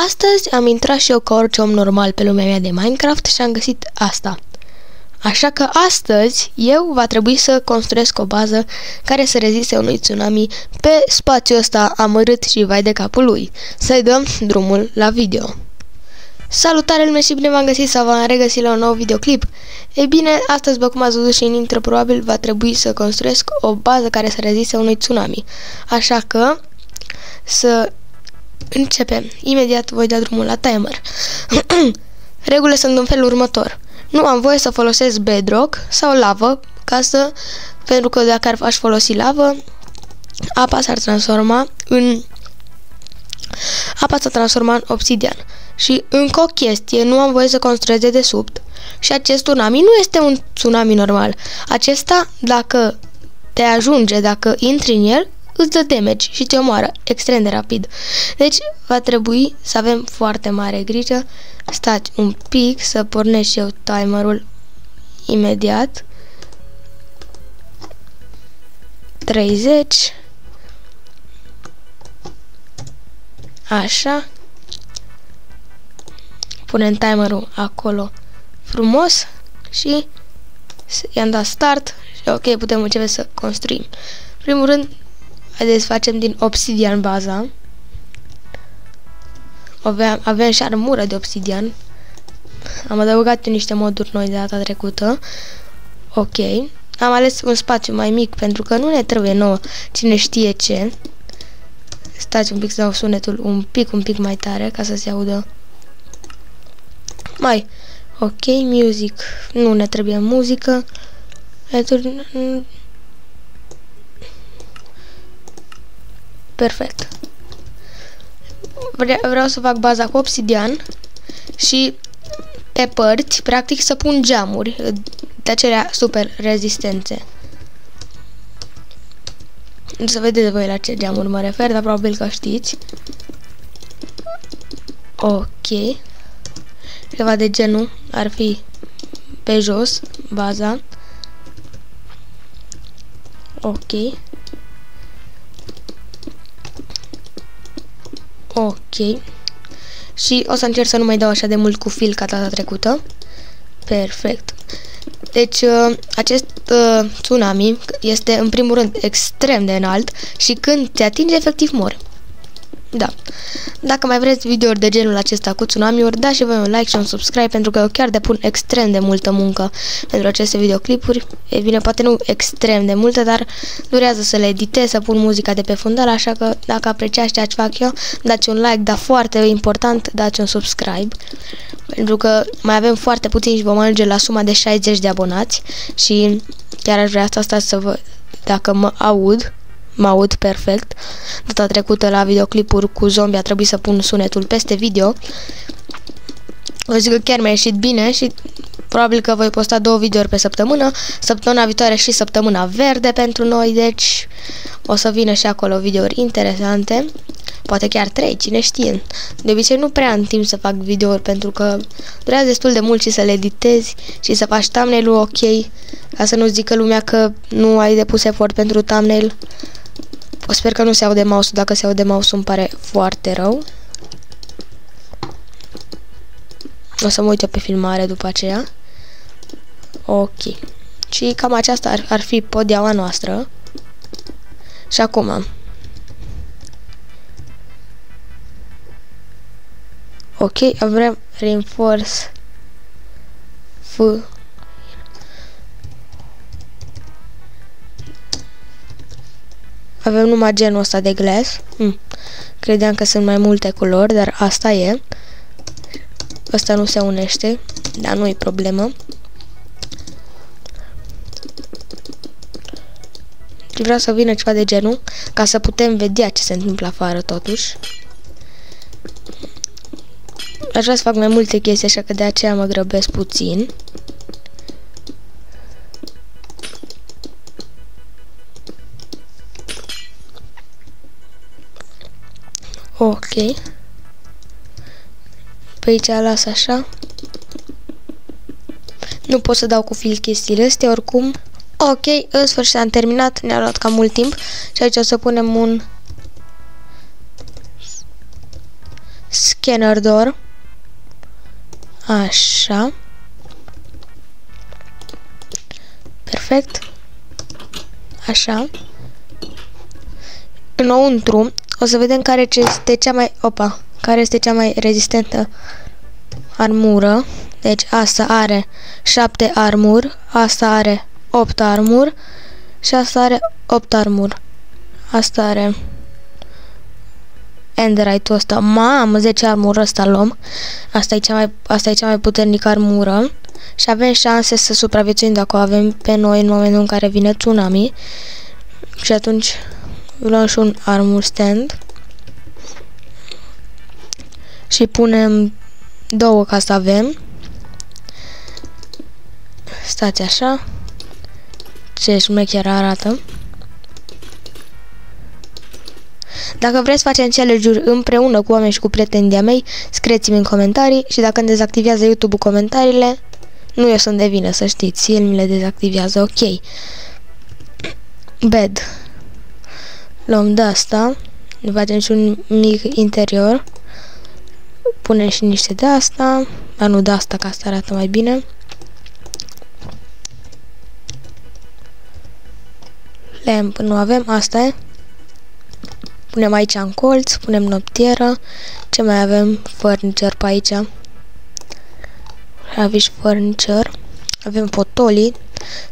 Astăzi am intrat și eu ca orice om normal pe lumea mea de Minecraft și am găsit asta. Așa că astăzi eu va trebui să construiesc o bază care să reziste unui tsunami pe spațiul ăsta amărât și vai de capul lui. Să-i dăm drumul la video. Salutare lume și bine v-am găsit sau v-am regăsit la un nou videoclip. Ei bine, astăzi, după cum ați văzut și în intro, probabil va trebui să construiesc o bază care să reziste unui tsunami. Așa că să începem. Imediat voi da drumul la timer. Regulile sunt în felul următor. Nu am voie să folosesc bedrock sau lavă, pentru că dacă aș folosi lavă, apa s-ar transforma în obsidian. Și încă o chestie, nu am voie să construiesc de desubt. Și acest tsunami nu este un tsunami normal. Acesta, dacă te ajunge, dacă intri în el, îți dă damage și te omoară extrem de rapid. Deci va trebui să avem foarte mare grijă. Stați un pic să pornesc și eu timerul imediat. 30. Așa. Punem timerul acolo frumos și i-am dat start și ok, putem începe să construim. În primul rând, haideți să facem din obsidian baza. Avem și armură de obsidian. Am adăugat niște moduri noi de data trecută. Ok. Am ales un spațiu mai mic pentru că nu ne trebuie nouă cine știe ce. Stați un pic să dau sunetul un pic mai tare ca să se audă mai. Ok, music. Nu ne trebuie muzică. Perfect. Vreau să fac baza cu obsidian și pe părți, practic, să pun geamuri de acelea super rezistențe. Nu să vedeți voi la ce geamuri mă refer, dar probabil că știți. Ok. Ceva de genul ar fi pe jos, baza. Ok. Ok. Și o să încerc să nu mai dau așa de mult cu fil ca data trecută. Perfect. Deci, acest tsunami este, în primul rând, extrem de înalt și când te atinge, efectiv mori. Da. Dacă mai vreți videouri de genul acesta cu tsunami-uri, dați și voi un like și un subscribe, pentru că eu chiar depun extrem de multă muncă pentru aceste videoclipuri. E bine, poate nu extrem de multă, dar durează să le editez, să pun muzica de pe fundal, așa că dacă apreciați ceea ce fac eu, dați un like, dar foarte important, dați un subscribe, pentru că mai avem foarte puțin și vom ajunge la suma de 60 de abonați și chiar aș vrea asta să văd dacă mă aud perfect. Data trecută la videoclipuri cu zombie a trebuit să pun sunetul peste video. O zic că chiar mi-a ieșit bine și probabil că voi posta 2 videouri pe săptămână. Săptămâna viitoare și săptămâna verde pentru noi, deci o să vină și acolo videouri interesante. Poate chiar 3, cine știe. De obicei nu prea am timp să fac videouri pentru că durează destul de mult și să le editezi și să faci thumbnail-ul ok, ca să nu zică lumea că nu ai depus efort pentru thumbnail. Sper că nu se aude mouse-ul, dacă se aude mouse-ul îmi pare foarte rău. O să mă uit eu pe filmare după aceea. Ok. Și cam aceasta ar fi podiaua noastră. Și acum ok, avem reinforce F. Avem numai genul ăsta de glass. Credeam că sunt mai multe culori, dar asta e. Ăsta nu se unește, dar nu e problemă. Vreau să vină ceva de genul, ca să putem vedea ce se întâmplă afară totuși. Aș vrea să fac mai multe chestii, așa că de aceea mă grăbesc puțin. Ok. Pe aici las așa. Nu pot să dau cu fil chestiile astea oricum. Ok, în sfârșit am terminat, ne-a luat cam mult timp. Și aici o să punem un scanner door. Așa. Perfect. Așa. Înăuntru o să vedem care este cea mai rezistentă armură. Deci asta are 7 armur, asta are 8 armur și asta are 8 armur. Asta are Enderite-ul ăsta. Mamă, 10 armură ăsta luăm. Asta e cea mai puternică armură. Și avem șanse să supraviețuim dacă o avem pe noi în momentul în care vine tsunami. Și atunci luăm și un armor stand. Și punem 2 ca să avem. Stați așa. Ce șmecher arată. Dacă vreți să facem challenge-uri împreună cu oameni și cu prieteni de-a mei, scrieți-mi în comentarii și dacă îmi dezactivează YouTube-ul comentariile, nu eu sunt de vină, să știți, el mi le dezactivează, ok. Bed. Luăm de asta, ne facem și un mic interior, punem și niște de asta, dar nu de asta, ca asta arată mai bine. Lamp nu avem, asta e. Punem aici în colț, punem noptieră. Ce mai avem? Furniture pe aici. Avem și furniture. Avem fotolii.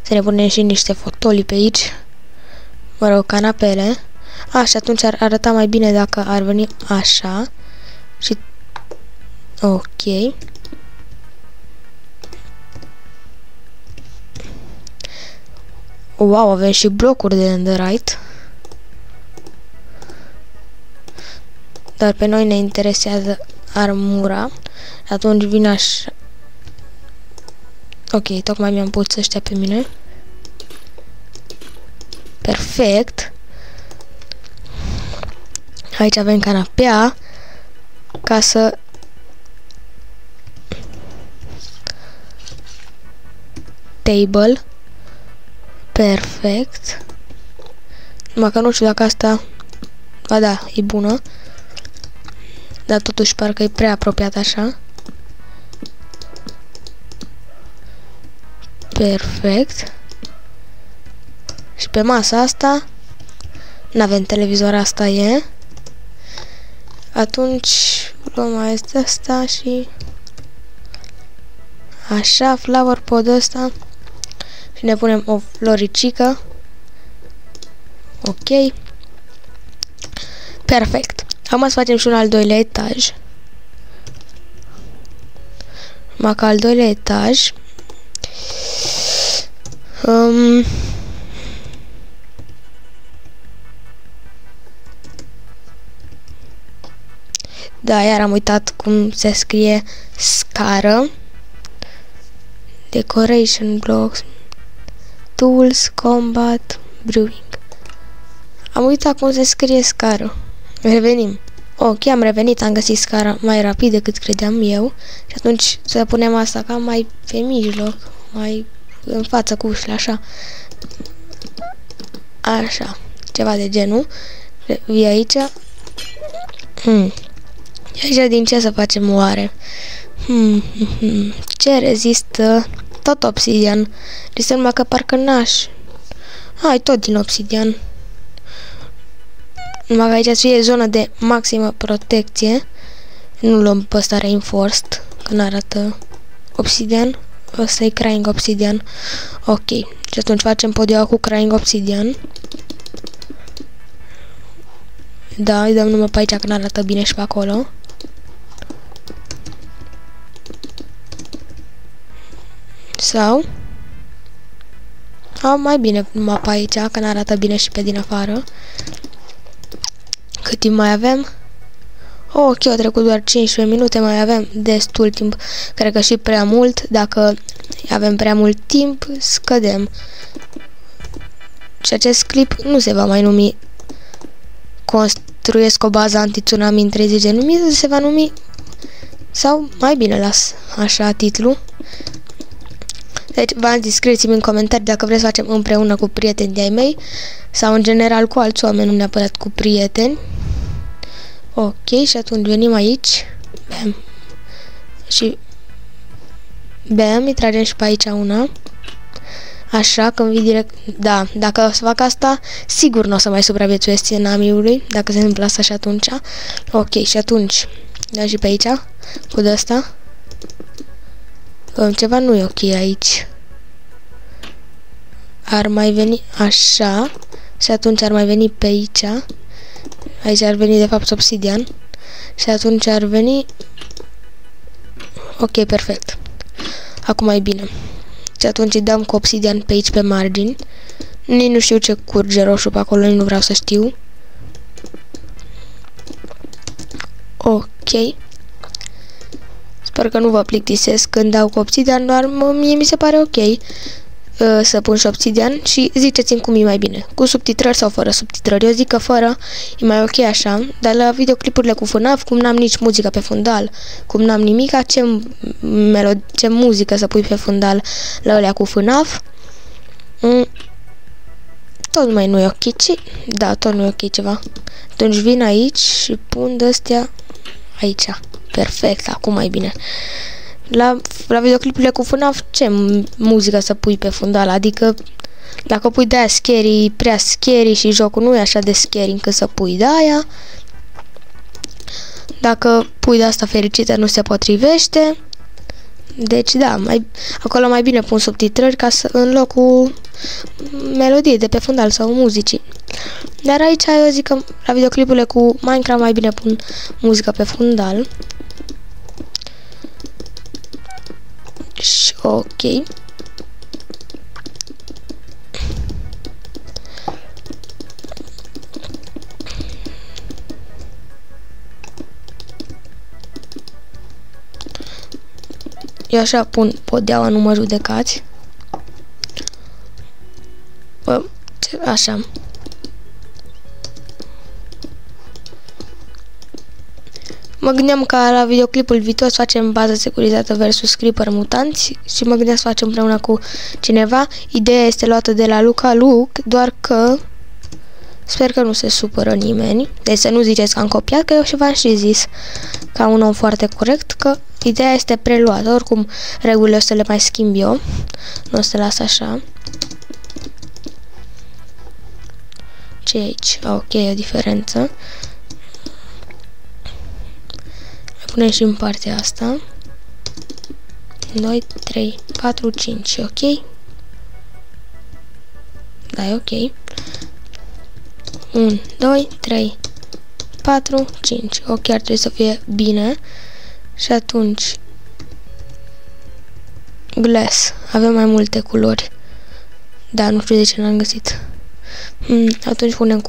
Să ne punem și niște fotolii pe aici. Mă rog, canapele. Și atunci ar arăta mai bine dacă ar veni așa. Și... ok. Wow, avem și blocuri de netherite. Dar pe noi ne interesează armura. Atunci vine așa. Ok, tocmai mi-am pus ăștia pe mine. Perfect. Aici avem canapea. Ca să... table. Perfect. Numai că nu știu dacă asta... ba da, e bună. Dar totuși parcă e prea apropiat așa. Perfect. Și pe masa asta n-avem televizor, asta e. Atunci luăm mai asta și așa, flower pot ăsta. Și ne punem o floricică. Ok. Perfect. Acum să facem și un al doilea etaj. Numai că al doilea etaj da, iar am uitat cum se scrie scară. Decoration blocks, tools, combat, brewing. Am uitat cum se scrie scară. Revenim. Ok, am revenit, am găsit scara mai rapid decât credeam eu. Și atunci să punem asta cam mai pe mijloc, mai în față cu ușile, așa. Așa, ceva de genul. E aici. Aici din ce să facem oare? Ce rezistă? Tot obsidian. Rezistă numai că parcă n-aș. Hai, tot din obsidian. Numai că aici să fie zonă de maximă protecție. Nu luăm pe ăsta reinforced, că n-arată obsidian. Ăsta e crying obsidian. Ok. Și atunci facem podioa cu crying obsidian. Da, îi dăm numai pe aici, că n-arată bine și pe acolo. Sau... mai bine numai pe aici, că n-arată bine și pe din afară. Cât timp mai avem? Ok, au trecut doar 15 minute, mai avem destul timp. Cred că și prea mult. Dacă avem prea mult timp, scădem. Și acest clip nu se va mai numi Construiesc o bază anti-tsunami în 30 de minute, se va numi, sau mai bine las așa titlul. Deci v-am zis, scrieți-mi în comentarii dacă vreți să facem împreună cu prieteni de-ai mei sau în general cu alți oameni, nu neapărat cu prieteni. Ok, și atunci venim aici. Bam. Și bam, îi tragem și pe aici una. Așa, când vii direct... Da, dacă o să fac asta, sigur nu o să mai supraviețuiesc tsunamiului, dacă se întâmplă asta și atunci. Ok, și atunci, da și pe aici, cu de-asta. Ceva nu e ok aici. Ar mai veni așa, și atunci ar mai veni pe aici. Aici ar veni de fapt obsidian. Și atunci ar veni... Ok, perfect. Acum e bine. Și atunci îi dăm cu obsidian pe aici, pe margini. Nici nu știu ce curge roșu pe acolo, nici nu vreau să știu. Ok. Sper că nu vă plictisesc când dau cu obsidian, doar mie mi se pare ok să pun și obsidian și ziceți-mi cum e mai bine, cu subtitrări sau fără subtitrări. Eu zic că fără e mai ok așa, dar la videoclipurile cu FNAF, cum n-am nici muzică pe fundal, cum n-am nimica, ce muzică să pui pe fundal la alea cu FNAF, tot mai nu e ok, da, tot nu e ok ceva. Atunci vin aici și pun de-astea aici. Perfect, acum mai bine. La videoclipurile cu FNAF, ce muzică să pui pe fundal? Adică, dacă pui de-aia scary, prea scary și jocul nu e așa de scary încât să pui de-aia. Dacă pui de asta fericită, nu se potrivește. Deci, da, acolo mai bine pun subtitrări ca să, în locul melodiei de pe fundal sau muzicii. Dar aici eu zic că la videoclipurile cu Minecraft mai bine pun muzică pe fundal. Și ok. Eu așa pun podeaua, nu mă judecați. Așa. Mă gândeam ca la videoclipul viitor să facem bază securizată versus creeper mutanți și mă gândeam să facem împreună cu cineva. Ideea este luată de la Luca Luc, doar că sper că nu se supără nimeni. Deci să nu ziceți că am copiat, că eu și v-am și zis ca un om foarte corect că ideea este preluată. Oricum regulile o să le mai schimb eu. Nu o să las așa. Ce e aici? Ok, e o diferență. Punem și în partea asta. 2, 3, 4, 5, ok? Da, e ok. 1, 2, 3, 4, 5. Ok, ar trebui să fie bine. Și atunci glass. Avem mai multe culori. Da, nu știu de ce n-am găsit. Atunci punem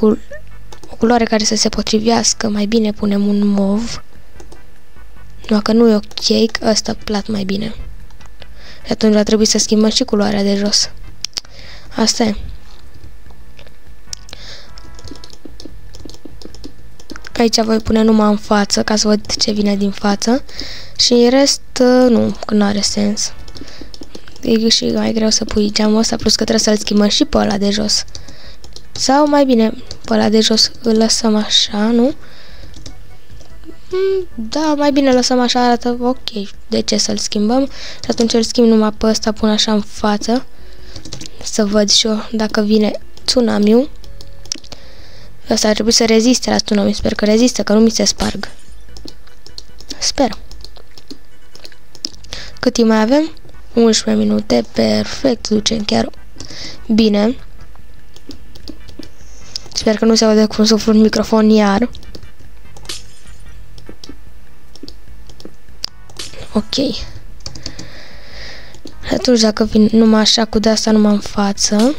o culoare care să se potrivească. Mai bine punem un mov. Dacă nu e ok, ăsta plat mai bine. Și atunci va trebui să schimbăm și culoarea de jos. Asta e. Aici voi pune numai în față, ca să văd ce vine din față. Și în rest, nu, că nu are sens. E și mai greu să pui geamul ăsta, plus că trebuie să-l schimbăm și pe ăla de jos. Sau mai bine, pe ăla de jos îl lăsăm așa, nu? Da, mai bine lăsăm așa, arată ok. De ce să-l schimbăm? Și atunci îl schimb numai pe ăsta, pun așa în față. Să văd și eu dacă vine tsunamiul. Ăsta ar trebui să reziste la tsunami. Sper că rezistă, că nu mi se sparg. Sper. Cât timp mai avem? 11 minute. Perfect, ducem chiar bine. Sper că nu se aude cum suflu un microfon iar. Ok. Atunci dacă vin numai așa cu de-asta numai în față.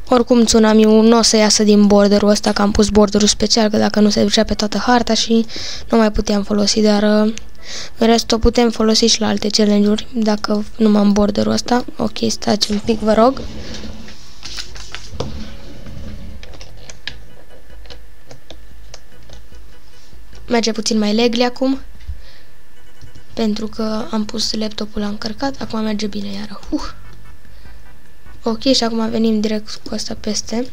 Oricum tsunamiul nu o să iasă din borderul ăsta, că am pus borderul special, că dacă nu se ducea pe toată harta și nu mai puteam folosi, dar în rest o putem folosi și la alte challenge-uri, dacă numai în borderul ăsta. Ok, stați un pic, vă rog. Merge puțin mai legli acum, pentru că am pus laptopul la încărcat, acum merge bine iară. Ok, și acum venim direct cu asta peste.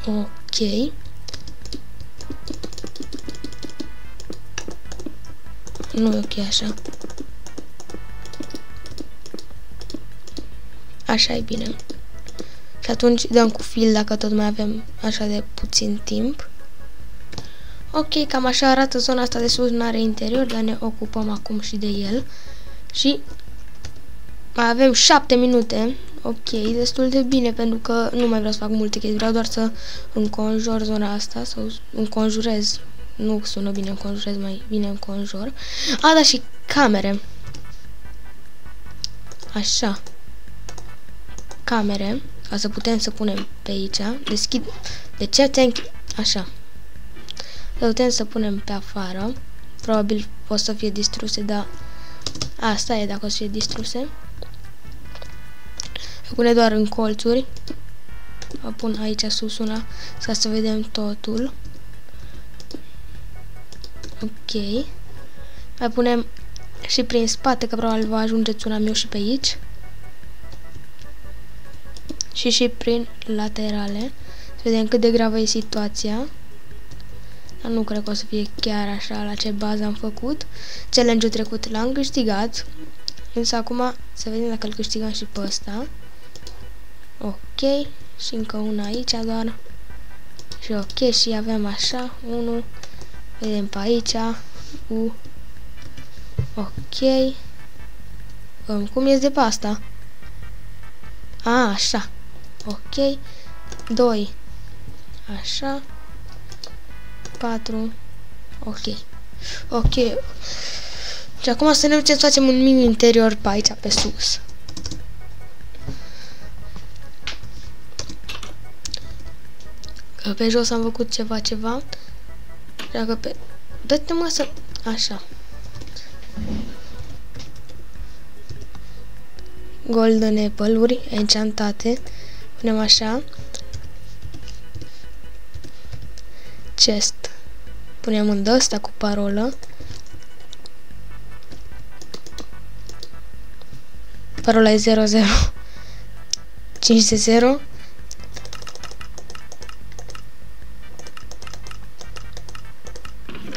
Ok. Nu e ok așa. Așa e bine. Și atunci dăm cu fil dacă tot mai avem așa de puțin timp. Ok, cam așa arată zona asta de sus, nu are interior, dar ne ocupăm acum și de el. Și mai avem 7 minute. Ok, destul de bine, pentru că nu mai vreau să fac multe chestii, vreau doar să înconjur zona asta, sau înconjurez. Nu sună bine înconjurez, mai bine înconjur. A, da, și camere. Așa. Camere, ca să putem să punem pe aici. Deschid. De ce te așa. Să putem să punem pe afară. Probabil o să fie distruse, dar asta e dacă o să fie distruse. O pune doar în colțuri. O pun aici sus una ca să vedem totul. Ok. Mai punem și prin spate, că probabil va ajunge tsunami și pe aici. Și prin laterale. Să vedem cât de gravă e situația. Dar nu cred că o să fie chiar așa la ce bază am făcut. Challenge-ul trecut l-am câștigat. Însă acum să vedem dacă îl câștigăm și pe ăsta. Ok. Și încă una aici doar. Și ok. Și avem așa. 1. Vedem pe aici. Ok. Cum ies de pe asta? A, așa. Ok. 2. Așa. 4. Ok. Ok. Și acum să ne ducem să facem un mini interior pe aici, pe sus. Că pe jos am făcut ceva. Dacă pe... Dă-te mă să... Așa. Golden apple-uri enchantate. Punem așa. Chest. Punem în ăsta cu parolă. Parola e 00. 5 de 0.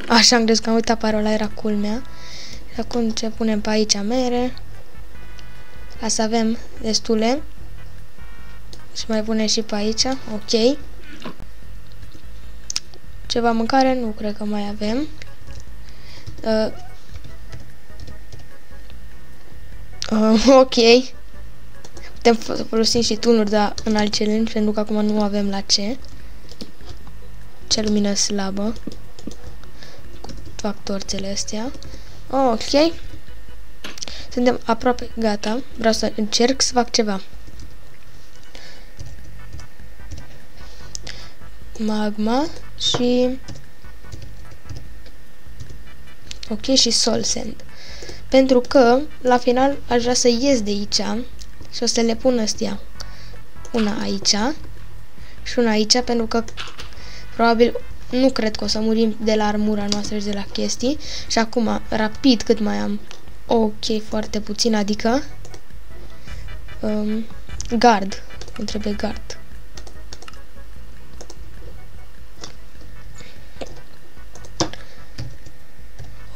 Așa am crezut că am uitat parola, era culmea. Și acum ce punem pe aici mere. Ca să avem destule. Și mai punem și pe aici. Ok. Ceva mâncare? Nu cred că mai avem. Ok. Putem să folosim și tunuri, dar în alt challenge, pentru că acum nu avem la ce. Ce lumină slabă. Cu factorțele astea. Ok. Suntem aproape gata. Vreau să încerc să fac ceva. Magma și... Ok, și soul sand. Pentru că, la final, aș vrea să ies de aici și o să le pun astea. Una aici și una aici, pentru că probabil nu cred că o să murim de la armura noastră și de la chestii. Și acum, rapid, cât mai am. Ok, foarte puțin, adică gard. Îmi trebuie gard.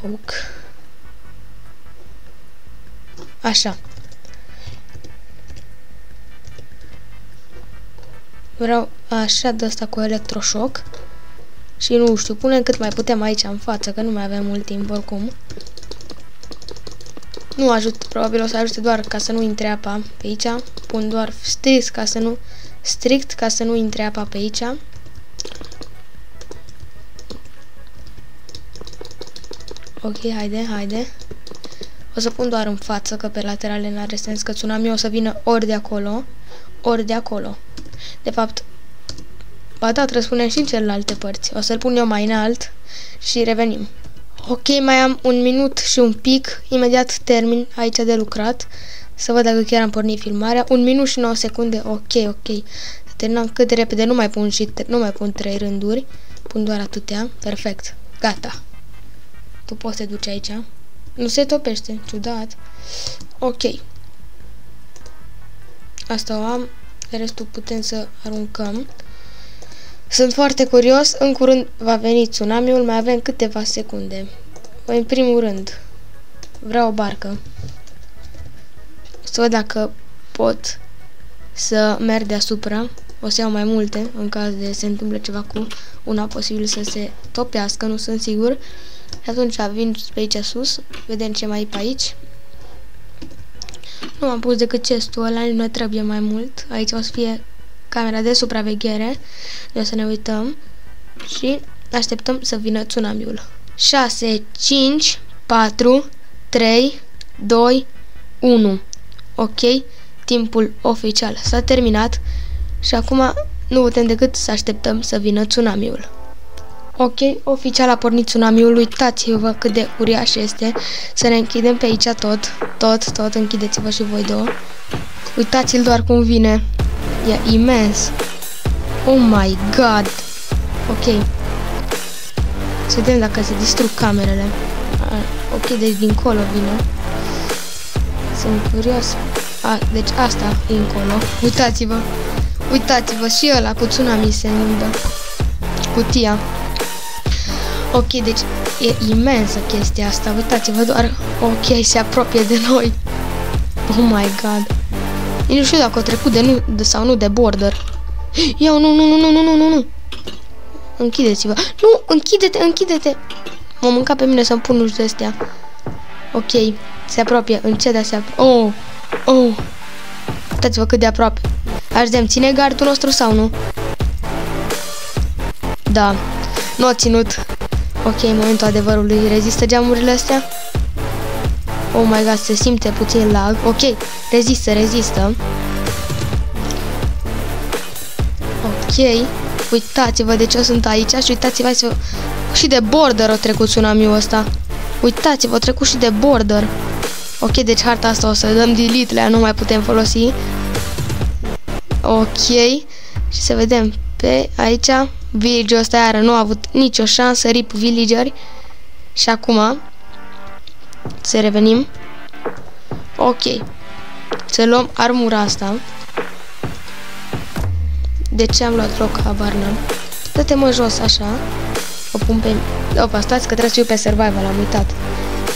Oak. Așa. Vreau așa de asta cu electroshock. Și nu știu, punem cât mai putem aici în față, că nu mai avem mult timp oricum. Nu ajută, probabil o să ajute doar ca să nu intre apa pe aici. Pun doar strict ca să nu intre apa pe aici. Ok, haide. O să pun doar în față, că pe laterale n-are sens, că tsunami o să vină ori de acolo, ori de acolo. De fapt, ba da, trebuie să punem și în celelalte părți. O să-l pun eu mai înalt și revenim. Ok, mai am 1 minut și un pic. Imediat termin aici de lucrat. Să văd dacă chiar am pornit filmarea. 1 minut și 9 secunde. Ok. Terminam cât de repede. Nu mai pun 3 rânduri. Pun doar atâtea. Perfect. Gata. Tu poți să te duci aici. Nu se topește, ciudat. Ok. Asta o am. Restul putem să aruncăm. Sunt foarte curios. În curând va veni tsunamiul. Mai avem câteva secunde. În primul rând, vreau o barcă. Să văd dacă pot să merg deasupra. O să iau mai multe în caz de se întâmplă ceva cu una posibil să se topească, nu sunt sigur. Și atunci vin pe aici sus, vedem ce mai e pe aici. Nu am pus decât chestul ăla, nu ne trebuie mai mult. Aici o să fie camera de supraveghere. Noi o să ne uităm și așteptăm să vină tsunamiul. 6, 5, 4, 3, 2, 1. Ok, timpul oficial s-a terminat și acum nu putem decât să așteptăm să vină tsunamiul. Ok, oficial a pornit tsunamiul, uitați-vă cât de uriaș este. Să ne închidem pe aici tot, închideți-vă și voi două. Uitați-l doar cum vine, e imens. Oh my god. Ok, să vedem dacă se distrug camerele. Ok, deci dincolo vine. Sunt curios. Deci asta e încolo. Uitați-vă. Uitați-vă și ăla cu tsunami se inundă. Cutia. Ok, deci e imensă chestia asta. Uitați-vă doar. Ok, se apropie de noi. Oh my god. Nu știu dacă o trecut sau nu de border. Iau, nu. Închideți-vă. Nu, închide-te. M-am mâncat pe mine să-mi pun uși de astea. Ok, se apropie, încet se apropie. Oh. Uitați-vă cât de aproape. Aștem, ține gardul nostru sau nu? Da, nu a ținut. Ok, în momentul adevărului, rezistă geamurile astea? Oh my god, se simte puțin lag. Ok, rezistă. Ok, uitați-vă de ce sunt aici și uitați-vă și de border a trecut tsunamiul ăsta. Uitați-vă, a trecut și de border. Ok, deci harta asta o să dăm delete, la nu mai putem folosi. Ok, și să vedem pe aici. Village-ul ăsta iară nu a avut nicio șansă, rip villageri. Și acum să revenim. Ok, să luăm armura asta. De ce am luat loc? Habar n-am. Dă-te mă jos așa. O pun pe... Opa, stați că trebuie să fiu pe survival, am uitat.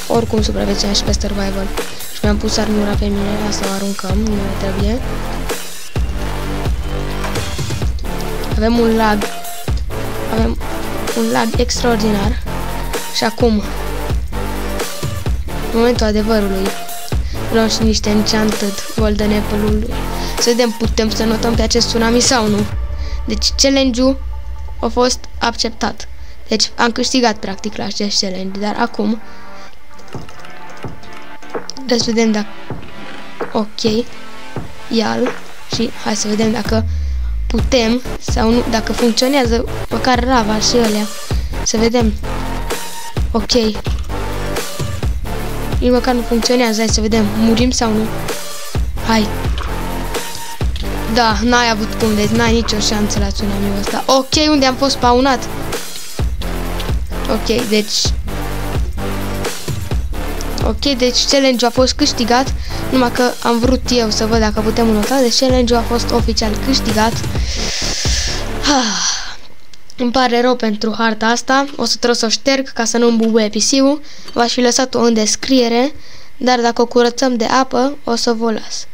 Oricum supraviețuiam și pe survival. Și mi-am pus armura pe mine, asta o aruncăm, nu mai trebuie. Avem un lag extraordinar. Și acum, în momentul adevărului, luăm și niște enchanted golden apple-ului. Să vedem, putem să notăm pe acest tsunami sau nu. Deci challenge-ul a fost acceptat. Deci am câștigat practic la acest challenge, dar acum să vedem dacă... Ok, ia-l și hai să vedem dacă putem sau nu, dacă funcționează măcar lava și alea. Să vedem. Ok. Nici măcar nu funcționează, hai să vedem. Murim sau nu? Hai. Da, n-ai avut cum, deci n-ai nicio șansă la tsunamiul ăsta. Ok, unde am fost spawnat? Ok, deci challenge-ul a fost câștigat, numai că am vrut eu să văd dacă putem nota, deci challenge-ul a fost oficial câștigat. Îmi pare rău pentru harta asta, o să trebuie să o șterg ca să nu-mi bubuie PC-ul, v-aș fi lăsat-o în descriere, dar dacă o curățăm de apă, o să vă las.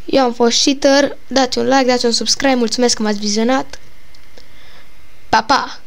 Eu am fost Cheater, dați un like, dați un subscribe, mulțumesc că m-ați vizionat, pa, pa!